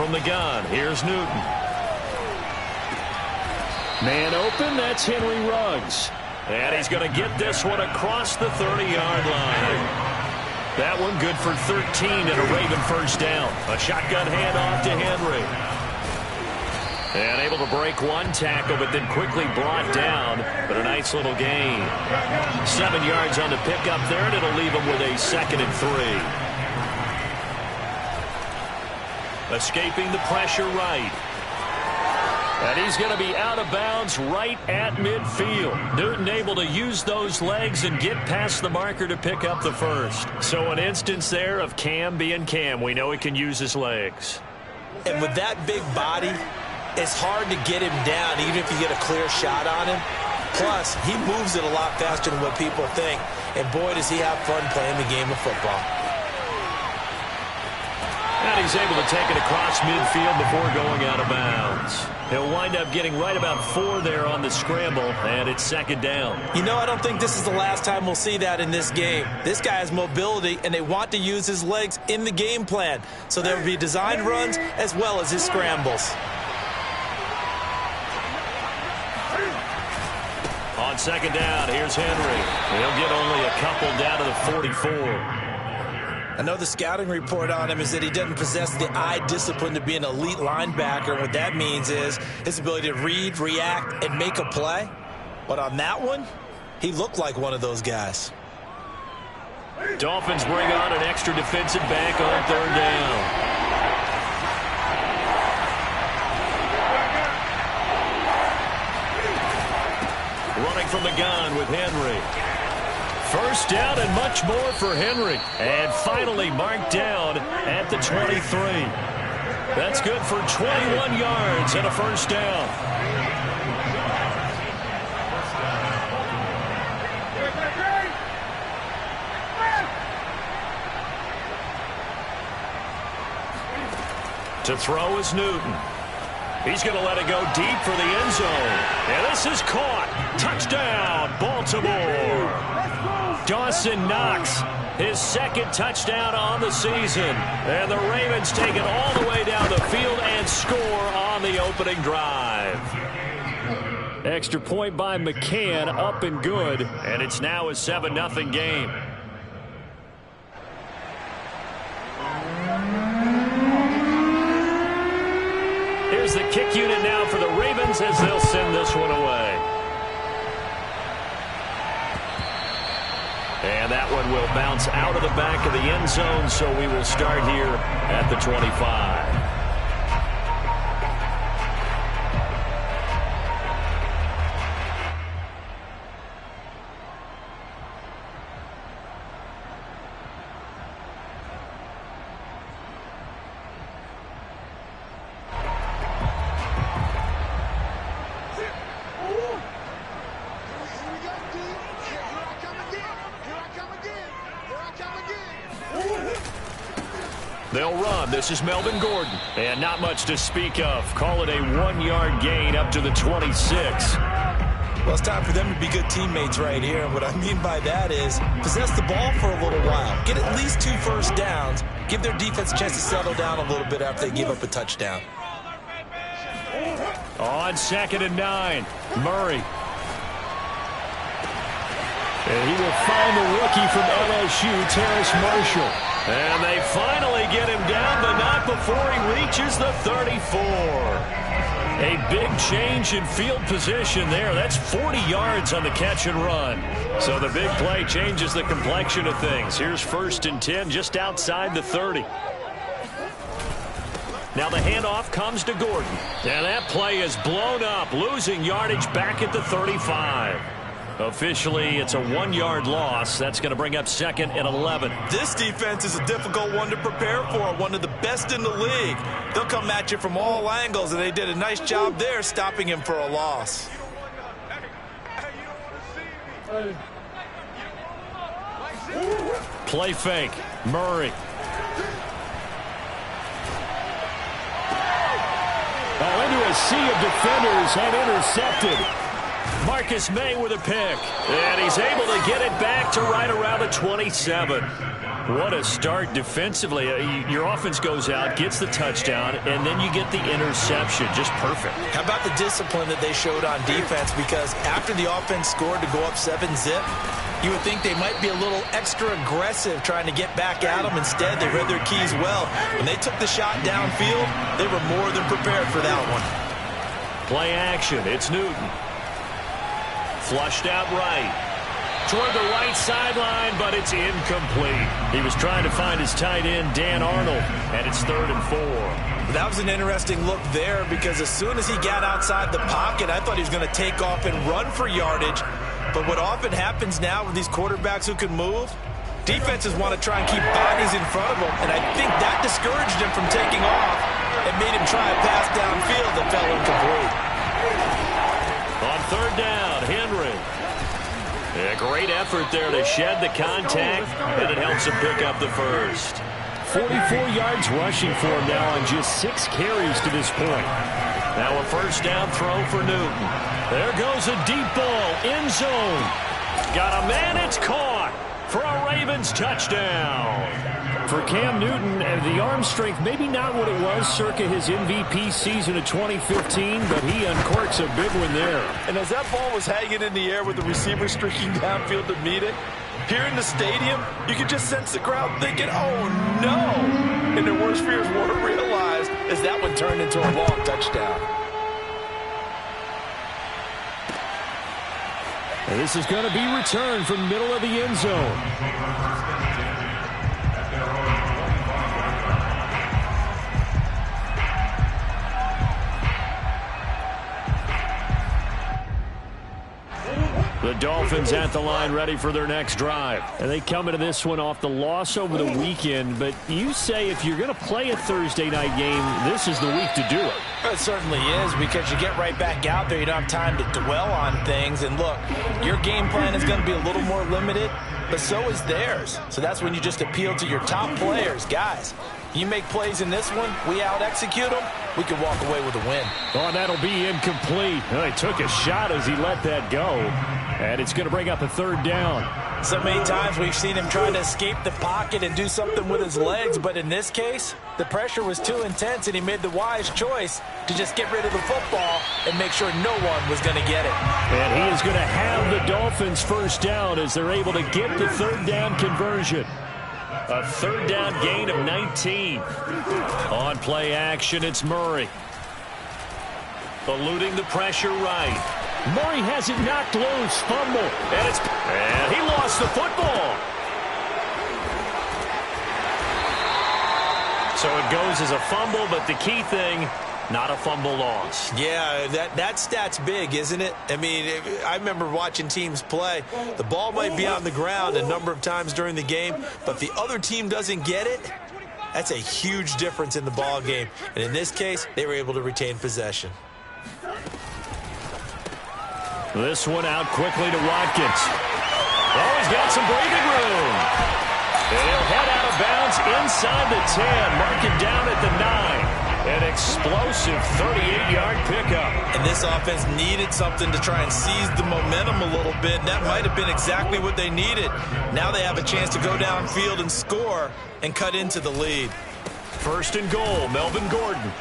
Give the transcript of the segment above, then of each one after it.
from the gun, here's Newton. Man open, that's Henry Ruggs. And he's going to get this one across the 30-yard line. That one good for 13 and a Raven first down. A shotgun handoff to Henry. And able to break one tackle, but then quickly brought down. But a nice little gain. 7 yards on the pickup there, and it'll leave him with a 2nd and 3. Escaping the pressure right. And he's going to be out of bounds right at midfield. Newton able to use those legs and get past the marker to pick up the first. So an instance there of Cam being Cam. We know he can use his legs. And with that big body, it's hard to get him down even if you get a clear shot on him. Plus, he moves it a lot faster than what people think. And boy, does he have fun playing the game of football. And he's able to take it across midfield before going out of bounds. He'll wind up getting right about 4 there on the scramble, and it's 2nd down. You know, I don't think this is the last time we'll see that in this game. This guy has mobility, and they want to use his legs in the game plan. So there will be designed runs as well as his scrambles. On 2nd down, here's Henry. He'll get only a couple down to the 44. I know the scouting report on him is that he doesn't possess the eye discipline to be an elite linebacker. And what that means is his ability to read, react, and make a play. But on that one, he looked like one of those guys. Dolphins bring on an extra defensive back on 3rd down. Running from the gun with Henry. First down and much more for Henry. And finally marked down at the 23. That's good for 21 yards and a first down. To throw is Newton. He's going to let it go deep for the end zone. And this is caught. Touchdown, Baltimore. Dawson Knox, his 2nd touchdown on the season. And the Ravens take it all the way down the field and score on the opening drive. Extra point by McCann, up and good. And it's now a 7-0 game. Here's the kick unit now for the Ravens as they'll send this one away. And that one will bounce out of the back of the end zone, so we will start here at the 25. They'll run. This is Melvin Gordon. And not much to speak of. Call it a 1-yard gain up to the 26. Well, it's time for them to be good teammates right here. And what I mean by that is possess the ball for a little while. Get at least 2 first downs. Give their defense a chance to settle down a little bit after they give up a touchdown. On 2nd and 9, Murray. And he will find the rookie from LSU, Terrace Marshall. And they finally get him down, but not before he reaches the 34. A big change in field position there. That's 40 yards on the catch and run. So the big play changes the complexion of things. Here's 1st and 10 just outside the 30. Now the handoff comes to Gordon. And that play is blown up, losing yardage back at the 35. Officially, it's a 1-yard loss. That's going to bring up 2nd and 11. This defense is a difficult one to prepare for, one of the best in the league. They'll come at you from all angles, and they did a nice job there stopping him for a loss. Play fake. Murray. Oh, into a sea of defenders and intercepted. Marcus May with a pick. And he's able to get it back to right around the 27. What a start defensively. Your offense goes out, gets the touchdown, and then you get the interception. Just perfect. How about the discipline that they showed on defense? Because after the offense scored to go up 7-zip, you would think they might be a little extra aggressive trying to get back at them. Instead, they read their keys well. When they took the shot downfield, they were more than prepared for that one. Play action. It's Newton. Flushed out right. Toward the right sideline, but it's incomplete. He was trying to find his tight end, Dan Arnold, and it's 3rd and 4. That was an interesting look there because as soon as he got outside the pocket, I thought he was going to take off and run for yardage. But what often happens now with these quarterbacks who can move, defenses want to try and keep bodies in front of them, and I think that discouraged him from taking off and made him try a pass downfield that fell incomplete. On 3rd down, Henry. A great effort there to shed the contact, and it helps him pick up the first. 44 yards rushing for him now on just 6 carries to this point. Now a 1st down throw for Newton. There goes a deep ball, end zone. Got a man, it's caught for a Ravens touchdown. For Cam Newton, the arm strength maybe not what it was circa his MVP season of 2015, but he uncorks a big one there. And as that ball was hanging in the air with the receiver streaking downfield to meet it, here in the stadium, you could just sense the crowd thinking, oh no! And their worst fears were realized as that one turned into a long touchdown. And this is going to be returned from the middle of the end zone. The Dolphins at the line ready for their next drive. And they come into this one off the loss over the weekend. But you say if you're going to play a Thursday night game, this is the week to do it. It certainly is because you get right back out there. You don't have time to dwell on things. And look, your game plan is going to be a little more limited, but so is theirs. So that's when you just appeal to your top players. Guys, you make plays in this one, we out-execute them, we can walk away with a win. Oh, that'll be incomplete. Well, he took a shot as he let that go. And it's going to bring up a 3rd down. So many times we've seen him trying to escape the pocket and do something with his legs, but in this case, the pressure was too intense and he made the wise choice to just get rid of the football and make sure no one was going to get it. And he is going to have the Dolphins 1st down as they're able to get the 3rd down conversion. A 3rd down gain of 19. On play action, it's Murray. Eluding the pressure right. Murray has it knocked loose, fumble, and he lost the football. So it goes as a fumble, but the key thing, not a fumble loss. Yeah, that stat's big, isn't it? I mean, I remember watching teams play. The ball might be on the ground a number of times during the game, but if the other team doesn't get it, that's a huge difference in the ball game. And in this case, they were able to retain possession. This one out quickly to Watkins. Oh, he's got some breathing room. And he'll head out of bounds inside the 10. Mark him down at the 9. An explosive 38-yard pickup. And this offense needed something to try and seize the momentum a little bit. And that might have been exactly what they needed. Now they have a chance to go downfield and score and cut into the lead. 1st and goal, Melvin Gordon.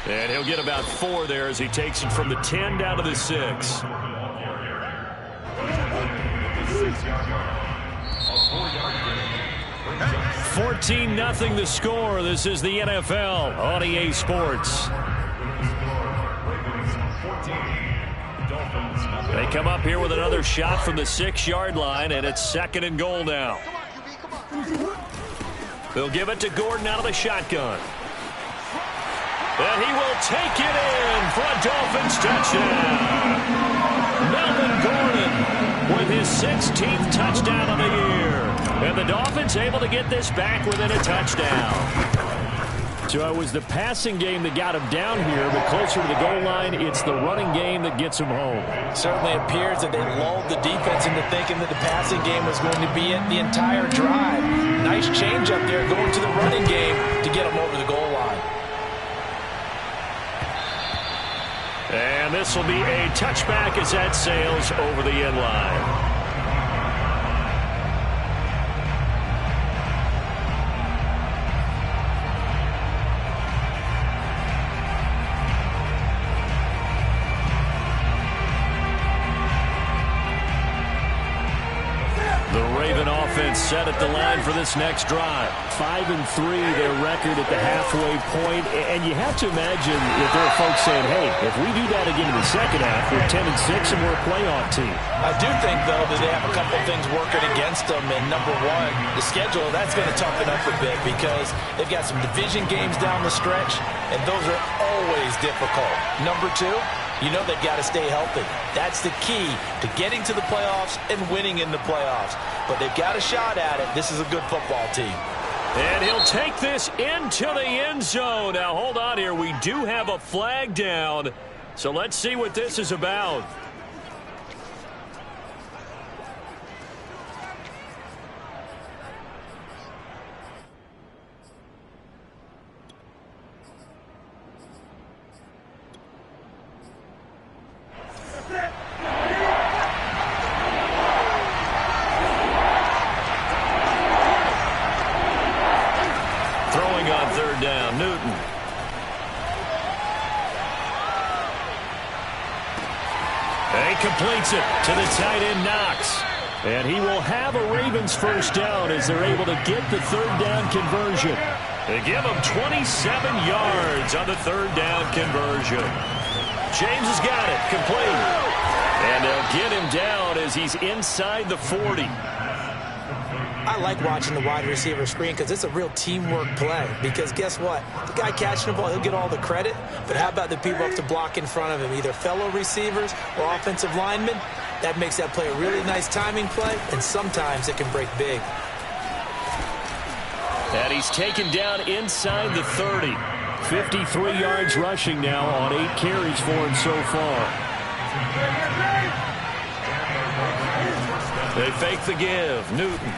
And he'll get about 4 there as he takes it from the 10 down to the 6. 14-0 the score. This is the NFL on EA Sports. They come up here with another shot from the 6-yard line, and it's 2nd and goal now. They'll give it to Gordon out of the shotgun. And he will take it in for a Dolphins touchdown. Melvin Gordon with his 16th touchdown of the year. And the Dolphins able to get this back within a touchdown. So it was the passing game that got him down here, but closer to the goal line, it's the running game that gets him home. Certainly appears that they lulled the defense into thinking that the passing game was going to be it the entire drive. Nice change up there going to the running game to get him over the goal line. And this will be a touchback as that sails over the end line. Raven offense set at the line for this next drive. 5-3, their record at the halfway point. And you have to imagine that there are folks saying, hey, if we do that again in the second half, we're 10-6 and we're a playoff team. I do think, though, that they have a couple things working against them. And number one, the schedule, that's going to toughen up a bit because they've got some division games down the stretch, and those are always difficult. Number two, you know they've got to stay healthy. That's the key to getting to the playoffs and winning in the playoffs. But they've got a shot at it. This is a good football team. And he'll take this into the end zone. Now, hold on here. We do have a flag down. So let's see what this is about. Completes it to the tight end, Knox. And he will have a Ravens first down as they're able to get the third down conversion. They give him 27 yards on the third down conversion. James has got it, complete. And they'll get him down as he's inside the 40. I like watching the wide receiver screen because it's a real teamwork play. Because guess what? The guy catching the ball, he'll get all the credit. But how about the people up to block in front of him, either fellow receivers or offensive linemen? That makes that play a really nice timing play, and sometimes it can break big. And he's taken down inside the 30. 53 yards rushing now on 8 carries for him so far. They fake the give. Newton.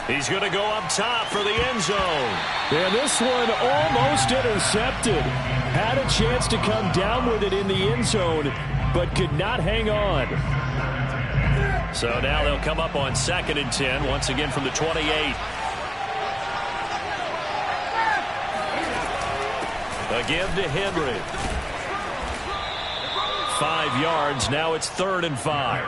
He's going to go up top for the end zone. And this one almost intercepted. Had a chance to come down with it in the end zone, but could not hang on. So now they'll come up on 2nd and 10, once again from the 28. A give to Henry. 5 yards. Now it's 3rd and 5.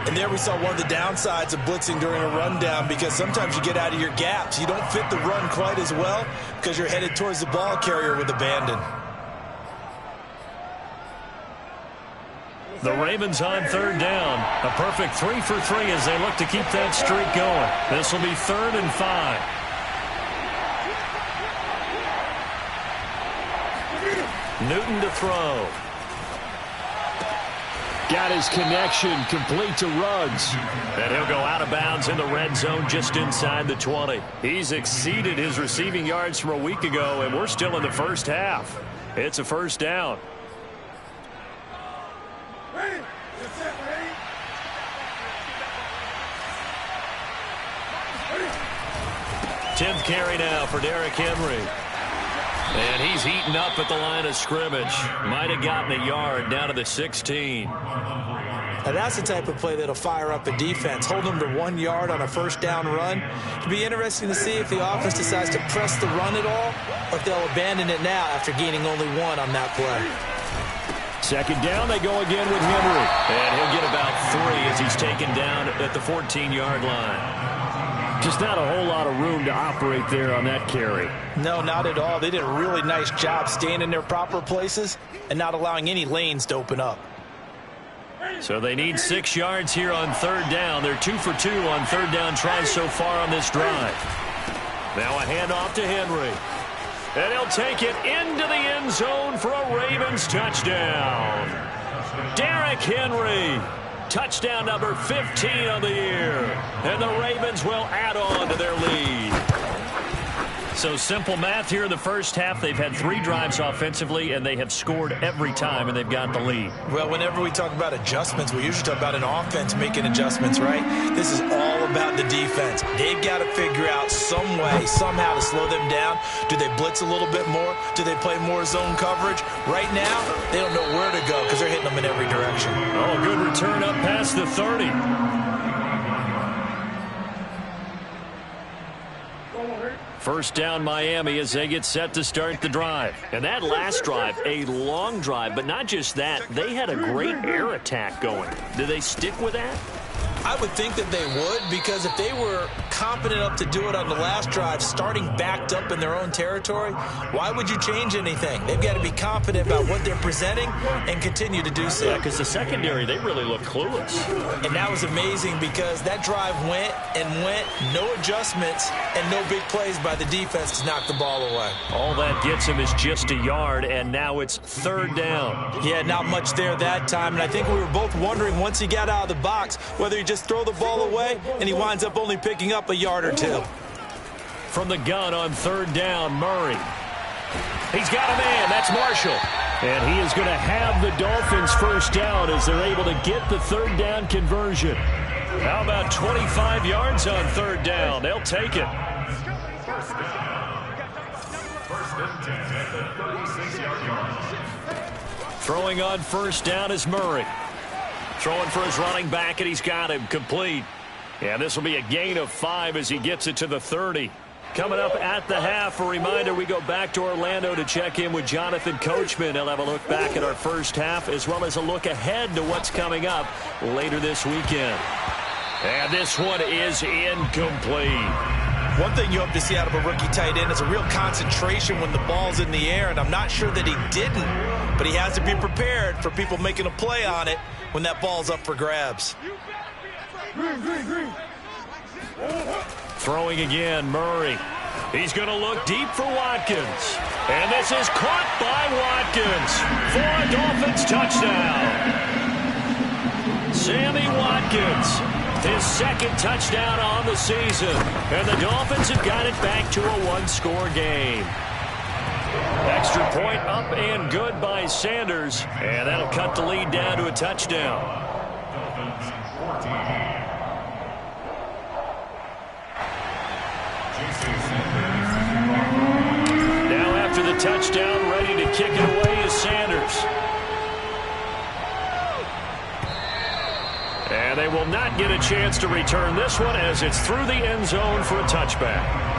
And there we saw one of the downsides of blitzing during a rundown because sometimes you get out of your gaps. You don't fit the run quite as well because you're headed towards the ball carrier with abandon. The Ravens on 3rd down. A perfect 3 for 3 as they look to keep that streak going. This will be 3rd and 5. Newton to throw. Got his connection complete to Ruggs. And he'll go out of bounds in the red zone just inside the 20. He's exceeded his receiving yards from a week ago, and we're still in the first half. It's a first down. 10th carry now for Derrick Henry. And he's eaten up at the line of scrimmage. Might have gotten a yard down to the 16. Now that's the type of play that'll fire up a defense. Hold them to 1 yard on a first down run. It'll be interesting to see if the offense decides to press the run at all or if they'll abandon it now after gaining only 1 on that play. 2nd down, they go again with Henry. And he'll get about 3 as he's taken down at the 14-yard line. Just not a whole lot of room to operate there on that carry. No, not at all. They did a really nice job staying in their proper places and not allowing any lanes to open up. So they need 6 yards here on 3rd down. They're 2 for 2 on 3rd down tries so far on this drive. Now a handoff to Henry. And he'll take it into the end zone for a Ravens touchdown. Derrick Henry. Touchdown number 15 on the year. And the Ravens will add on to their lead. So simple math here in the first half. They've had 3 drives offensively, and they have scored every time, and they've got the lead. Well, whenever we talk about adjustments, we usually talk about an offense making adjustments, right? This is all about the defense. They've got to figure out some way, somehow to slow them down. Do they blitz a little bit more? Do they play more zone coverage? Right now, they don't know where to go because they're hitting them in every direction. Oh, good return up past the 30. First down Miami as they get set to start the drive. And that last drive, a long drive, but not just that. They had a great air attack going. Do they stick with that? I would think that they would, because if they were confident enough to do it on the last drive, starting backed up in their own territory, why would you change anything? They've got to be confident about what they're presenting and continue to do so. Yeah, because the secondary, they really look clueless. And that was amazing because that drive went and went, no adjustments and no big plays by the defense to knock the ball away. All that gets him is just a yard, and now it's third down. Yeah, not much there that time, and I think we were both wondering once he got out of the box whether he just throw the ball away and he winds up only picking up a yard or two. From the gun on third down, Murray. He's got a man. That's Marshall. And he is going to have the Dolphins first down as they're able to get the third down conversion. How about 25 yards on third down? They'll take it. Throwing on first down is Murray. Throwing for his running back, and he's got him complete. Yeah, this will be a gain of 5 as he gets it to the 30. Coming up at the half, a reminder, we go back to Orlando to check in with Jonathan Coachman. He'll have a look back at our first half as well as a look ahead to what's coming up later this weekend. And this one is incomplete. One thing you hope to see out of a rookie tight end is a real concentration when the ball's in the air, and I'm not sure that he didn't, but he has to be prepared for people making a play on it when that ball's up for grabs. Throwing again, Murray. He's going to look deep for Watkins. And this is caught by Watkins for a Dolphins touchdown. Sammy Watkins, his second touchdown on the season. And the Dolphins have got it back to a one-score game. Extra point up and good by Sanders. And that'll cut the lead down to a touchdown. Now after the touchdown, ready to kick it away is Sanders. And they will not get a chance to return this one as it's through the end zone for a touchback.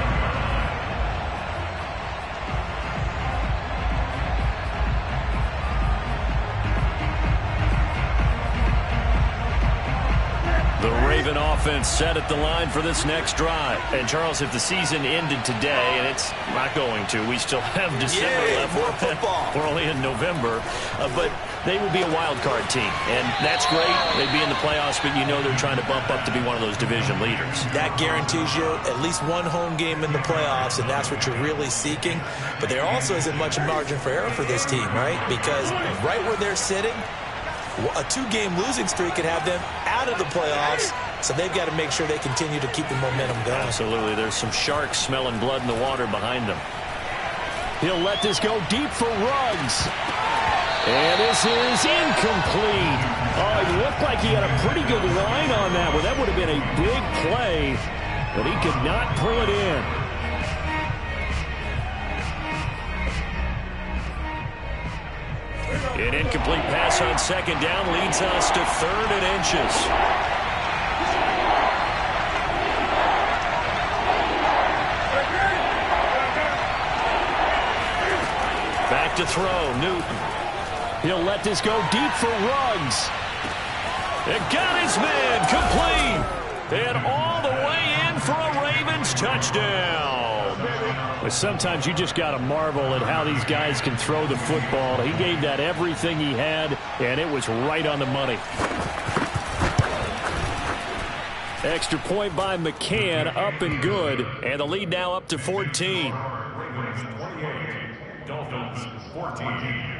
Offense set at the line for this next drive. And Charles, if the season ended today, and it's not going to, we still have December left. More football. We're only in November, but they would be a wild card team, and that's great. They'd be in the playoffs, but you know they're trying to bump up to be one of those division leaders. That guarantees you at least one home game in the playoffs, and that's what you're really seeking. But there also isn't much margin for error for this team, right? Because right where they're sitting, a two-game losing streak could have them out of the playoffs. So they've got to make sure they continue to keep the momentum going. Absolutely. There's some sharks smelling blood in the water behind them. He'll let this go deep for Ruggs. And this is incomplete. Oh, it looked like he had a pretty good line on that one. That would have been a big play, but he could not pull it in. An incomplete pass on second down leads us to third and inches. Back to throw, Newton. He'll let this go deep for Ruggs. It got his man complete. And all the way in for a Ravens touchdown. But sometimes you just got to marvel at how these guys can throw the football. He gave that everything he had, and it was right on the money. Extra point by McCann, up and good. And the lead now up to 14. Dolphins 14.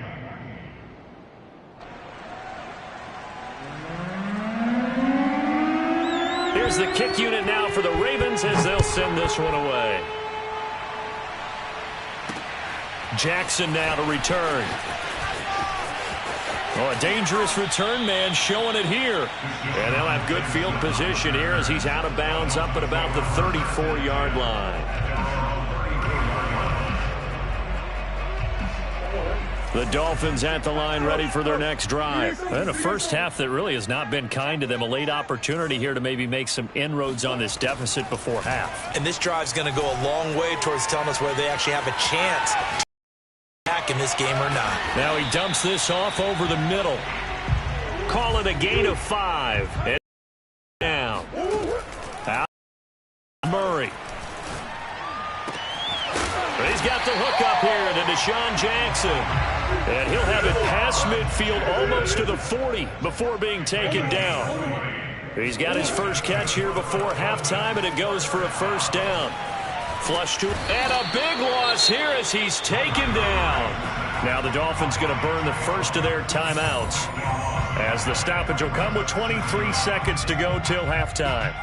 Here's the kick unit now for the Ravens as they'll send this one away. Jackson now to return. Oh, a dangerous return man showing it here. And they'll have good field position here as he's out of bounds up at about the 34-yard line. The Dolphins at the line ready for their next drive. And a first half that really has not been kind to them. A late opportunity here to maybe make some inroads on this deficit before half. And this drive's going to go a long way towards telling us whether they actually have a chance to back in this game or not. Now he dumps this off over the middle. Call it a gain of 5. Deshaun Jackson. And he'll have it past midfield almost to the 40 before being taken down. He's got his first catch here before halftime, and it goes for a first down. Flush to, and a big loss here as he's taken down. Now the Dolphins going to burn the first of their timeouts, as the stoppage will come with 23 seconds to go till halftime.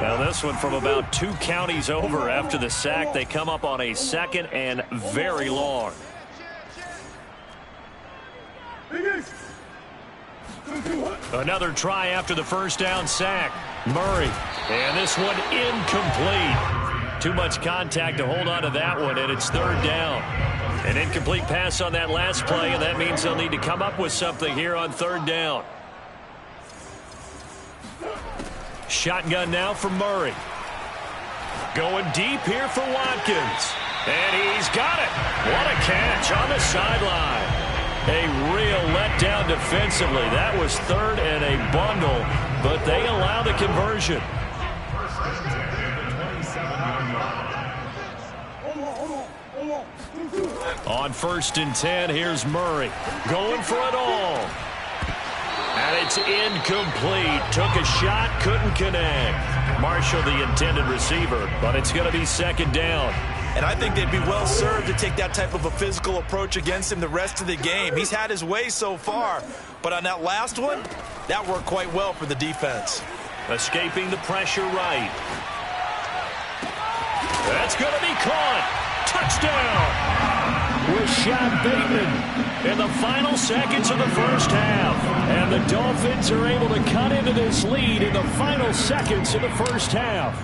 Now this one from about 2 counties over after the sack. They come up on a second and very long. Another try after the first down sack. Murray. And this one incomplete. Too much contact to hold on to that one, and it's third down. An incomplete pass on that last play, and that means they'll need to come up with something here on third down. Shotgun now for Murray. Going deep here for Watkins. And he's got it. What a catch on the sideline. A real letdown defensively. That was third and a bundle, but they allow the conversion. On 1st and 10, here's Murray. Going for it all. And it's incomplete. Took a shot, couldn't connect. Marshall, the intended receiver, but it's going to be second down. And I think they'd be well served to take that type of a physical approach against him the rest of the game. He's had his way so far, but on that last one, that worked quite well for the defense. Escaping the pressure right. That's going to be caught. Touchdown. Rashad Bateman in the final seconds of the first half. And the Dolphins are able to cut into this lead in the final seconds of the first half.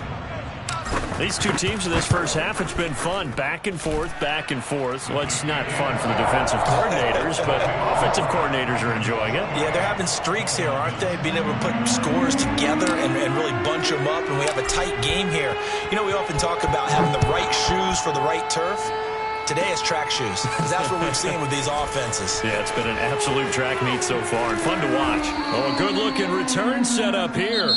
These two teams in this first half, it's been fun. Back and forth, back and forth. Well, it's not fun for the defensive coordinators, but offensive coordinators are enjoying it. Yeah, they're having streaks here, aren't they? Being able to put scores together and really bunch them up, and we have a tight game here. You know, we often talk about having the right shoes for the right turf. Today it's track shoes, because that's what we've seen with these offenses. Yeah, it's been an absolute track meet so far, and fun to watch. Oh, a good-looking return setup here.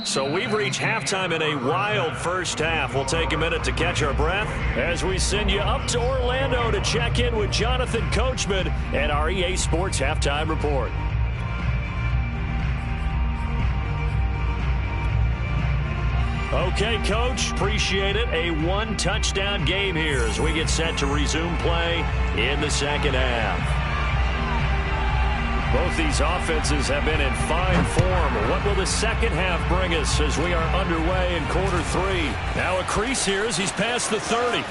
So we've reached halftime in a wild first half. We'll take a minute to catch our breath as we send you up to Orlando to check in with Jonathan Coachman and our EA Sports Halftime Report. Okay, Coach, appreciate it. A one-touchdown game here as we get set to resume play in the second half. Both these offenses have been in fine form. What will the second half bring us as we are underway in quarter 3? Now a crease here as he's past the 30.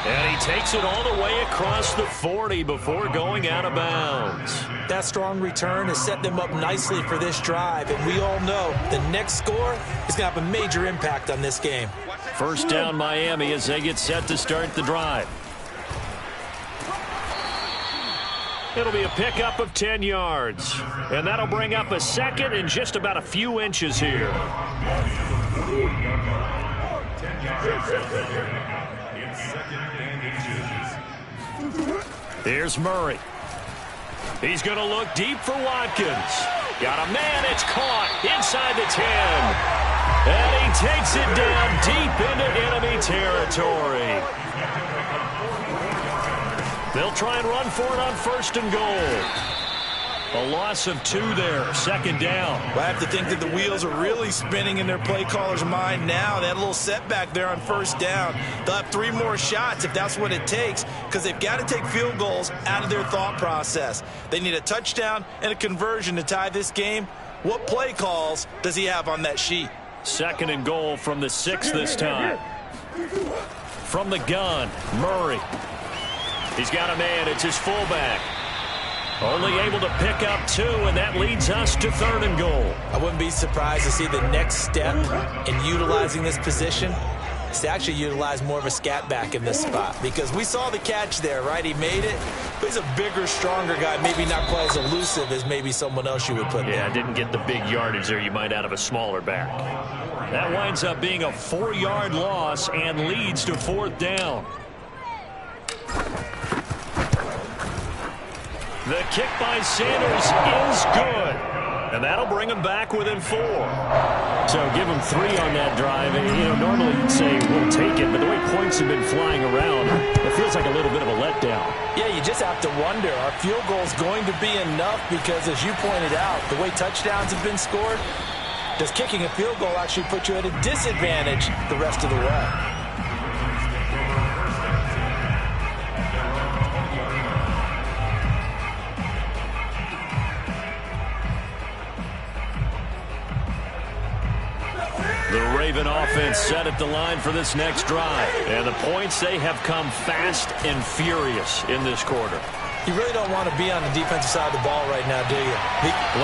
And he takes it all the way across the 40 before going out of bounds. That strong return has set them up nicely for this drive, and we all know the next score is going to have a major impact on this game. First down Miami as they get set to start the drive. It'll be a pickup of 10 yards. And that'll bring up a second and just about a few inches here. Here's Murray. He's going to look deep for Watkins. Got a man, it's caught inside the 10. And he takes it down deep into enemy territory. They'll try and run for it on 1st and goal. A loss of 2 there, second down. Well, I have to think that the wheels are really spinning in their play caller's mind now. They had a little setback there on 1st down. They'll have 3 more shots if that's what it takes, because they've got to take field goals out of their thought process. They need a touchdown and a conversion to tie this game. What play calls does he have on that sheet? 2nd and goal from the 6 this time. From the gun, Murray. He's got a man. It's his fullback. Only able to pick up 2, and that leads us to 3rd and goal. I wouldn't be surprised to see the next step in utilizing this position is to actually utilize more of a scat back in this spot, because we saw the catch there, right? He made it, but he's a bigger, stronger guy, maybe not quite as elusive as maybe someone else you would put there. Yeah, didn't get the big yardage there you might out of a smaller back. That winds up being a 4-yard loss and leads to 4th down. The kick by Sanders is good. And that'll bring them back within 4. So give them 3 on that drive. And, you know, normally you'd say we'll take it, but the way points have been flying around, it feels like a little bit of a letdown. Yeah, you just have to wonder, are field goals going to be enough? Because as you pointed out, the way touchdowns have been scored, does kicking a field goal actually put you at a disadvantage the rest of the way? The Raven offense set at the line for this next drive. And the points, they have come fast and furious in this quarter. You really don't want to be on the defensive side of the ball right now, do you?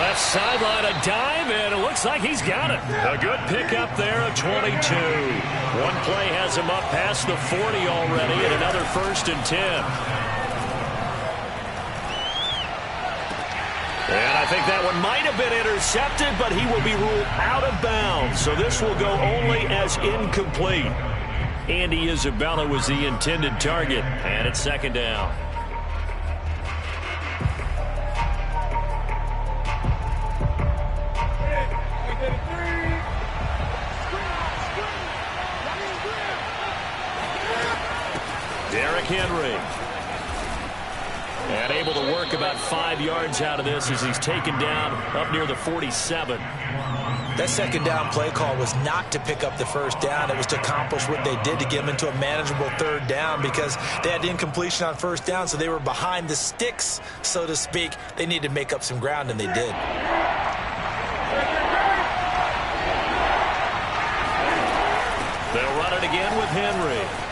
Left sideline, a dive, and it looks like he's got it. A good pickup there of 22. One play has him up past the 40 already, and another 1st and 10. And I think that one might have been intercepted, but he will be ruled out of bounds. So this will go only as incomplete. Andy Isabella was the intended target, and it's 2nd down. Derrick Henry. And able to work about 5 yards out of this as he's taken down up near the 47. That 2nd down play call was not to pick up the 1st down. It was to accomplish what they did to get them into a manageable 3rd down because they had incompletion on 1st down, so they were behind the sticks, so to speak. They needed to make up some ground, and they did. They'll run it again with Henry.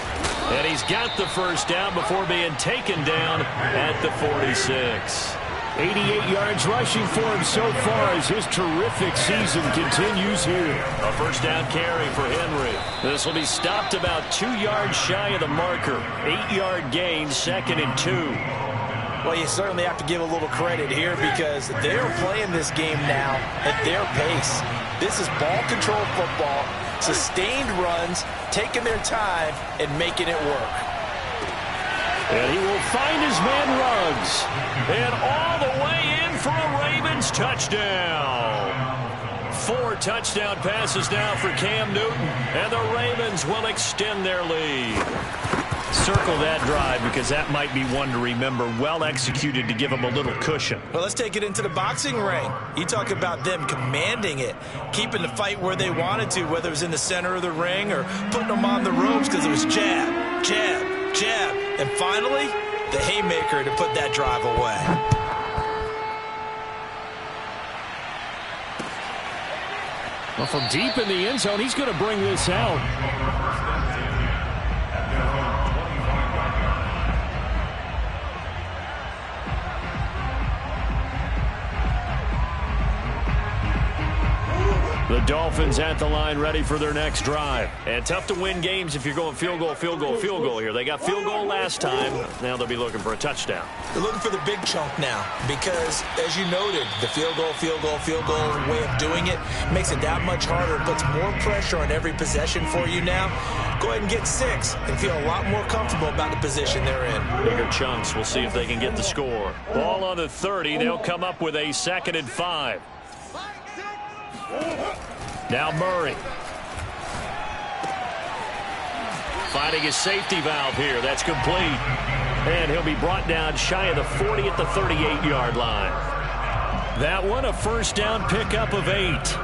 And he's got the 1st down before being taken down at the 46. 88 yards rushing for him so far as his terrific season continues here. A 1st down carry for Henry. This will be stopped about 2 yards shy of the marker. 8-yard gain, 2nd and 2. Well, you certainly have to give a little credit here because they're playing this game now at their pace. This is ball control football, sustained runs, taking their time, and making it work. And he will find his man Ruggs. And all the way in for a Ravens touchdown. 4 touchdown passes now for Cam Newton. And the Ravens will extend their lead. Circle that drive because that might be one to remember. Well executed to give them a little cushion. Well, let's take it into the boxing ring. You talk about them commanding it, keeping the fight where they wanted to, whether it was in the center of the ring or putting them on the ropes because it was jab, jab, jab. And finally, the haymaker to put that drive away. Well, from deep in the end zone, he's going to bring this out. The Dolphins at the line ready for their next drive. And tough to win games if you're going field goal, field goal, field goal here. They got field goal last time. Now they'll be looking for a touchdown. They're looking for the big chunk now because, as you noted, the field goal way of doing it makes it that much harder. It puts more pressure on every possession for you now. Go ahead and get 6 and feel a lot more comfortable about the position they're in. Bigger chunks. We'll see if they can get the score. Ball on the 30. They'll come up with a 2nd and 5. Now Murray. Finding his safety valve here. That's complete. And he'll be brought down shy of the 40 at the 38-yard line. That one, a 1st down pickup of 8.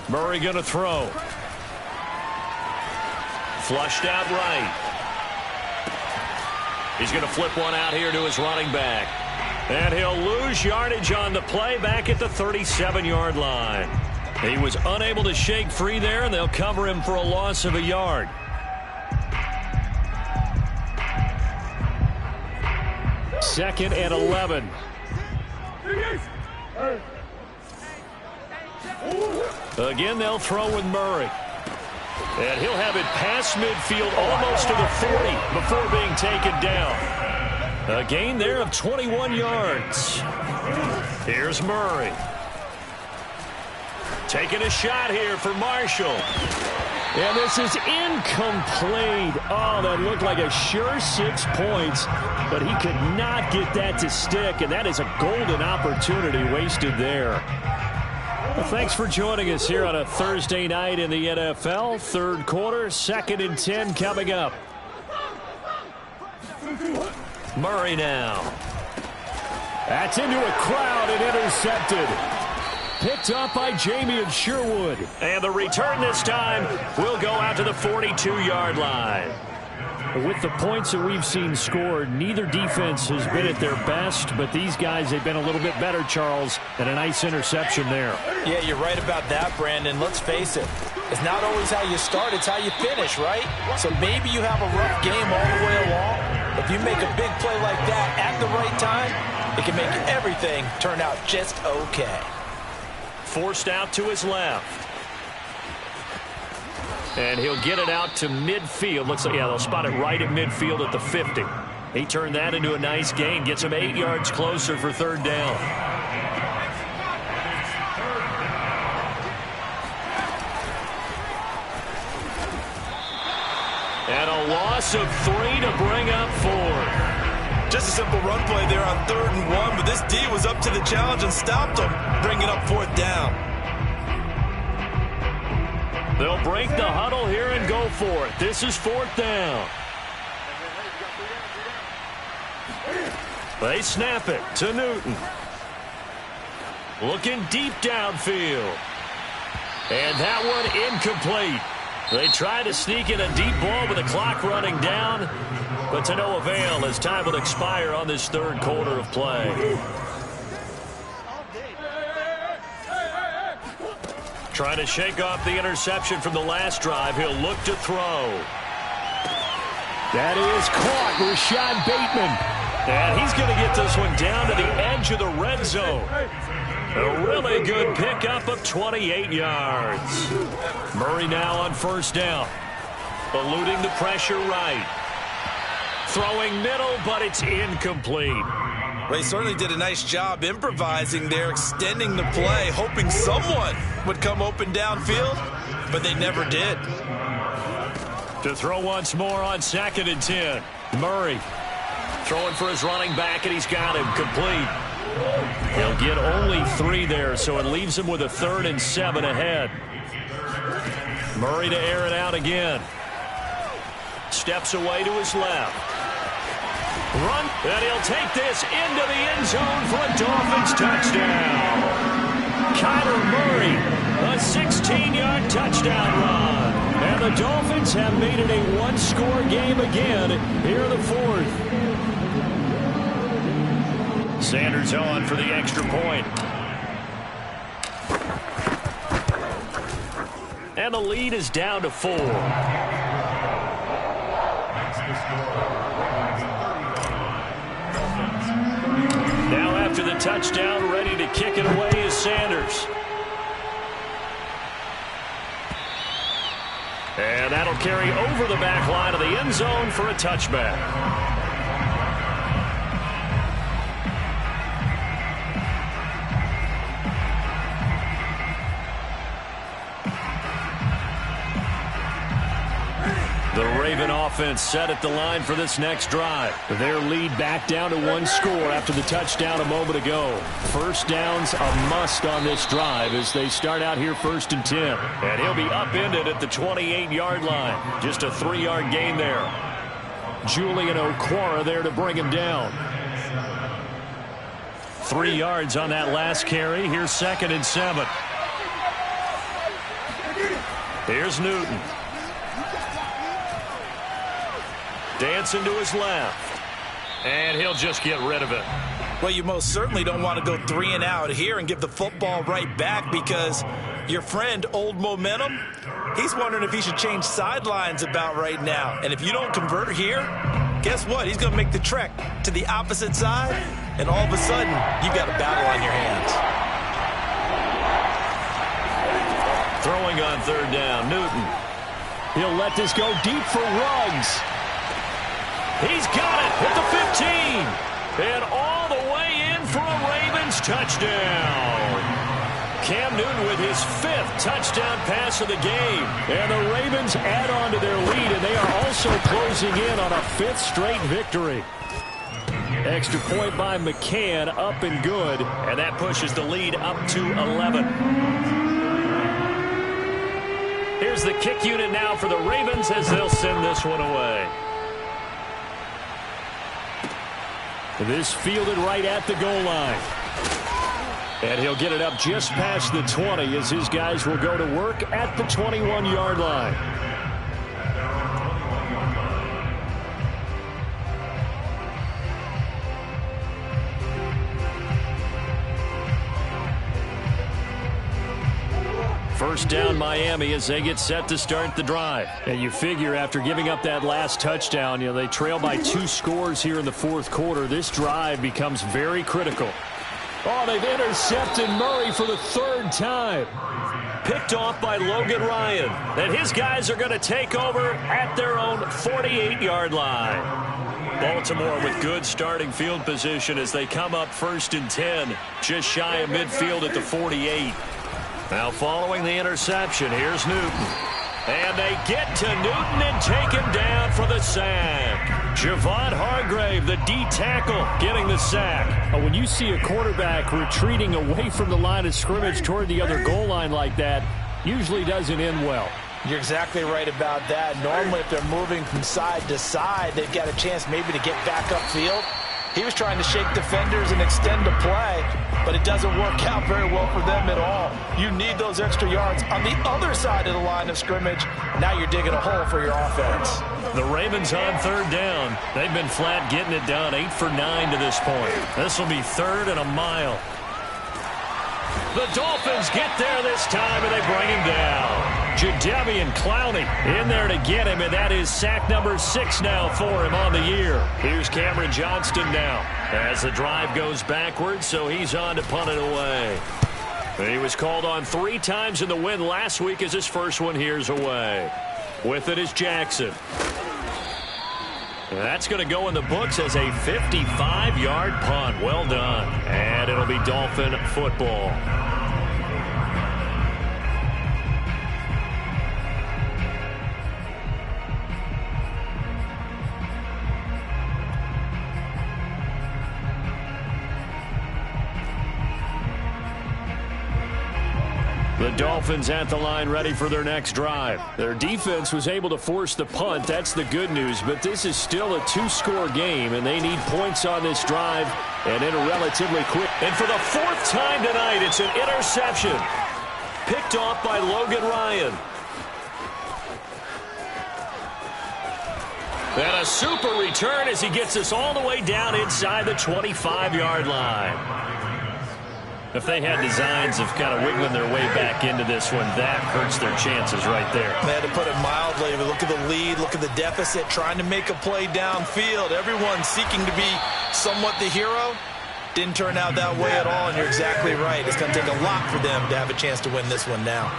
Murray going to throw. Flushed out right. He's going to flip one out here to his running back. And he'll lose yardage on the play back at the 37-yard line. He was unable to shake free there, and they'll cover him for a loss of a yard. Second and 11. Again, they'll throw with Murray. And he'll have it past midfield almost to the 40 before being taken down. A gain there of 21 yards. Here's Murray. Taking a shot here for Marshall. And this is incomplete. Oh, that looked like a sure 6 points, but he could not get that to stick, and that is a golden opportunity wasted there. Well, thanks for joining us here on a Thursday night in the NFL. Third quarter, 2nd and 10 coming up. Murray now. That's into a crowd and intercepted. Picked up by Jamie and Sherwood. And the return this time will go out to the 42-yard line. With the points that we've seen scored, neither defense has been at their best, but these guys, they've been a little bit better, Charles, and a nice interception there. Yeah, you're right about that, Brandon. Let's face it. It's not always how you start, it's how you finish, right? So maybe you have a rough game all the way along. If you make a big play like that at the right time, it can make everything turn out just okay. Forced out to his left. And he'll get it out to midfield. Looks like, yeah, they'll spot it right at midfield at the 50. He turned that into a nice gain. Gets him 8 yards closer for third down. And a loss of 3 to bring up 4. Just a simple run play there on 3rd and 1, but this D was up to the challenge and stopped him, bringing up 4th down. They'll break the huddle here and go for it. This is 4th down. They snap it to Newton. Looking deep downfield. And that one incomplete. They try to sneak in a deep ball with the clock running down, but to no avail as time will expire on this third quarter of play. Trying to shake off the interception from the last drive. He'll look to throw. That is caught. Rashad Bateman. And he's going to get this one down to the edge of the red zone. A really good pickup of 28 yards. Murray now on 1st down. Eluding the pressure right. Throwing middle, but it's incomplete. Well, he certainly did a nice job improvising there, extending the play, hoping someone would come open downfield, but they never did. To throw once more on 2nd and 10. Murray throwing for his running back, and he's got him complete. He'll get only 3 there, so it leaves him with a 3rd and 7 ahead. Murray to air it out again. Steps away to his left. Run, and he'll take this into the end zone for a Dolphins touchdown. Kyler Murray, a 16-yard touchdown run. And the Dolphins have made it a one-score game again here in the 4th. Sanders on for the extra point. And the lead is down to 4. Now after the touchdown, ready to kick it away is Sanders. And that'll carry over the back line of the end zone for a touchback. The Raven offense set at the line for this next drive. Their lead back down to 1 score after the touchdown a moment ago. First down's a must on this drive as they start out here 1st and 10. And he'll be upended at the 28-yard line. Just a 3-yard gain there. Julian Okwara there to bring him down. 3 yards on that last carry. Here's 2nd and 7. Here's Newton. Dancing to his left. And he'll just get rid of it. Well, you most certainly don't want to go 3 and out here and give the football right back because your friend, Old Momentum, he's wondering if he should change sidelines about right now. And if you don't convert here, guess what? He's going to make the trek to the opposite side, and all of a sudden, you've got a battle on your hands. Throwing on 3rd down, Newton. He'll let this go deep for Ruggs. He's got it at the 15. And all the way in for a Ravens touchdown. Cam Newton with his 5th touchdown pass of the game. And the Ravens add on to their lead, and they are also closing in on a 5th straight victory. Extra point by McCann, up and good. And that pushes the lead up to 11. Here's the kick unit now for the Ravens as they'll send this one away. This fielded right at the goal line. And he'll get it up just past the 20 as his guys will go to work at the 21-yard line. First down Miami as they get set to start the drive. And you figure after giving up that last touchdown, they trail by 2 scores here in the 4th quarter. This drive becomes very critical. Oh, they've intercepted Murray for the 3rd time. Picked off by Logan Ryan. And his guys are going to take over at their own 48-yard line. Baltimore with good starting field position as they come up 1st and 10. Just shy of midfield at the 48. Now following the interception, here's Newton. And they get to Newton and take him down for the sack. Javon Hargrave, the D tackle, getting the sack. When you see a quarterback retreating away from the line of scrimmage toward the other goal line like that, usually doesn't end well. You're exactly right about that. Normally, if they're moving from side to side, they've got a chance maybe to get back upfield. He was trying to shake defenders and extend the play, but it doesn't work out very well for them at all. You need those extra yards on the other side of the line of scrimmage. Now you're digging a hole for your offense. The Ravens on 3rd down. They've been flat getting it done, 8 for 9 to this point. This will be 3rd and a mile. The Dolphins get there this time, and they bring him down. Jadeveon Clowney in there to get him, and that is sack number 6 now for him on the year. Here's Cameron Johnston now as the drive goes backwards, so he's on to punt it away. He was called on 3 times in the win last week as his first one here's away. With it is Jackson. That's going to go in the books as a 55-yard punt. Well done. And it'll be Dolphin football. The Dolphins at the line ready for their next drive. Their defense was able to force the punt. That's the good news. But this is still a 2-score game, and they need points on this drive and in a relatively quick. And for the 4th time tonight, it's an interception. Picked off by Logan Ryan. And a super return as he gets us all the way down inside the 25-yard line. If they had designs of kind of wiggling their way back into this one, that hurts their chances right there. They had to put it mildly, but look at the lead, look at the deficit, trying to make a play downfield. Everyone seeking to be somewhat the hero. Didn't turn out that way at all, and you're exactly right. It's going to take a lot for them to have a chance to win this one now.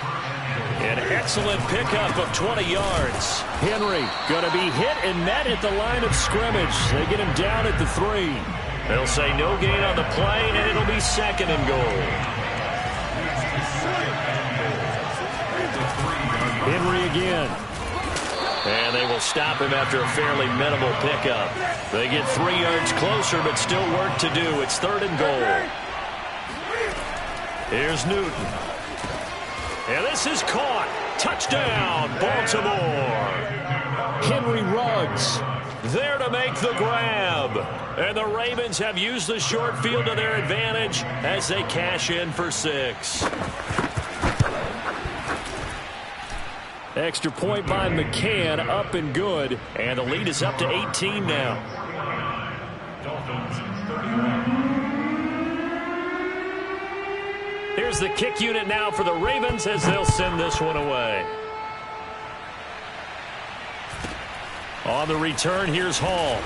An excellent pickup of 20 yards. Henry going to be hit and met at the line of scrimmage. They get him down at the 3. They'll say no gain on the play, and it'll be 2nd and goal. Henry again. And they will stop him after a fairly minimal pickup. They get 3 yards closer, but still work to do. It's 3rd and goal. Here's Newton. And this is caught. Touchdown, Baltimore. Henry Ruggs there to make the grab. And the Ravens have used the short field to their advantage as they cash in for 6. Extra point by McCann, up and good. And the lead is up to 18 now. Dolphins 31. Here's the kick unit now for the Ravens as they'll send this one away. On the return, here's Hall.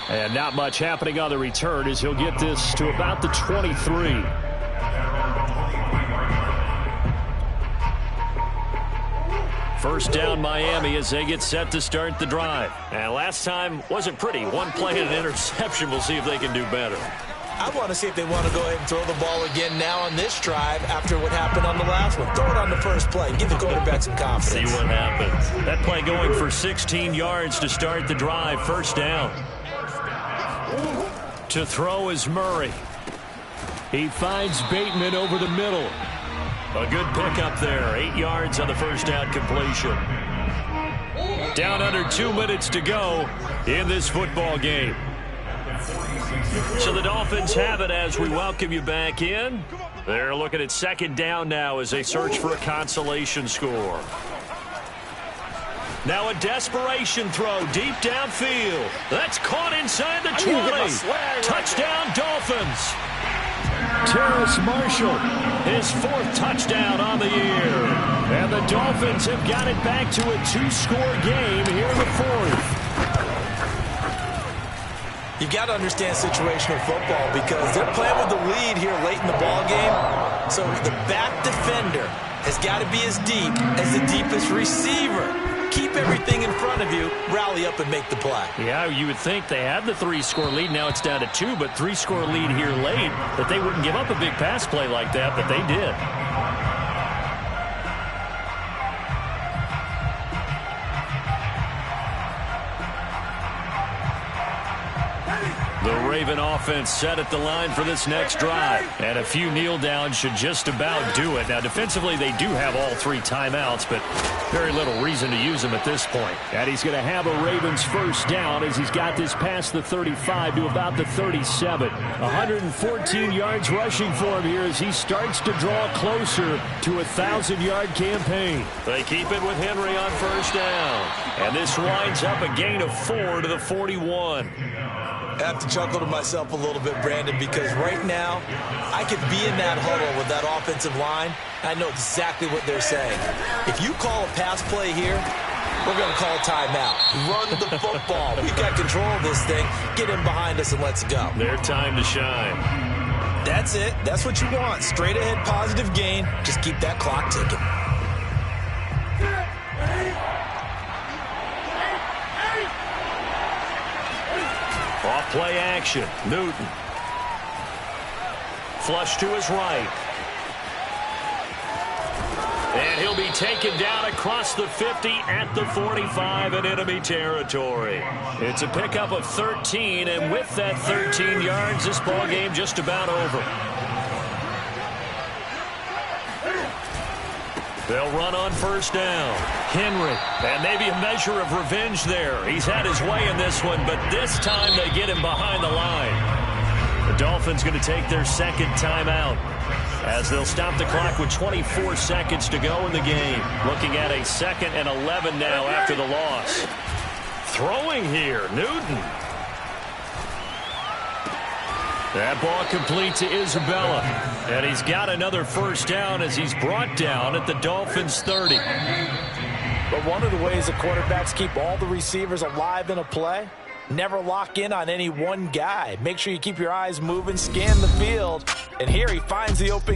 And not much happening on the return as he'll get this to about the 23. First down Miami as they get set to start the drive. And last time wasn't pretty. One play and an interception. We'll see if they can do better. I want to see if they want to go ahead and throw the ball again now on this drive after what happened on the last one. Throw it on the first play. Give the quarterback some confidence. See what happens. That play going for 16 yards to start the drive. First down. To throw is Murray. He finds Bateman over the middle. A good pickup there. 8 yards on the first down completion. Down under 2 minutes to go in this football game. So the Dolphins have it as we welcome you back in. They're looking at second down now as they search for a consolation score. Now a desperation throw deep downfield. That's caught inside the 20. Touchdown Dolphins. Terrace Marshall, his 4th touchdown on the year. And the Dolphins have got it back to a 2-score game here in the 4th. You got to understand situational football because they're playing with the lead here late in the ball game. So the back defender has got to be as deep as the deepest receiver. Keep everything in front of you, rally up and make the play. Yeah, you would think they had the 3-score lead. Now it's down to 2, but 3-score lead here late, that they wouldn't give up a big pass play like that, but they did. The Raven offense set at the line for this next drive. And a few kneel downs should just about do it. Now, defensively, they do have all 3 timeouts, but very little reason to use them at this point. And he's going to have a Ravens first down as he's got this past the 35 to about the 37. 114 yards rushing for him here as he starts to draw closer to a 1,000-yard campaign. They keep it with Henry on first down. And this winds up a gain of 4 to the 41. I have to chuckle to myself a little bit, Brandon, because right now I could be in that huddle with that offensive line. I know exactly what they're saying. If you call a pass play here, we're going to call a timeout. Run the football. We've got control of this thing. Get in behind us and let's go. Their time to shine. That's it. That's what you want. Straight ahead positive gain. Just keep that clock ticking. Off play action. Newton. Flush to his right. And he'll be taken down across the 50 at the 45 in enemy territory. It's a pickup of 13, and with that 13 yards, this ball game just about over. They'll run on first down. Henry. And maybe a measure of revenge there. He's had his way in this one, but this time they get him behind the line. The Dolphins going to take their second timeout as they'll stop the clock with 24 seconds to go in the game. Looking at a 2nd and 11 now after the loss. Throwing here, Newton. That ball complete to Isabella. And he's got another first down as he's brought down at the Dolphins' 30. But one of the ways the quarterbacks keep all the receivers alive in a play, never lock in on any one guy. Make sure you keep your eyes moving, scan the field. And here he finds the open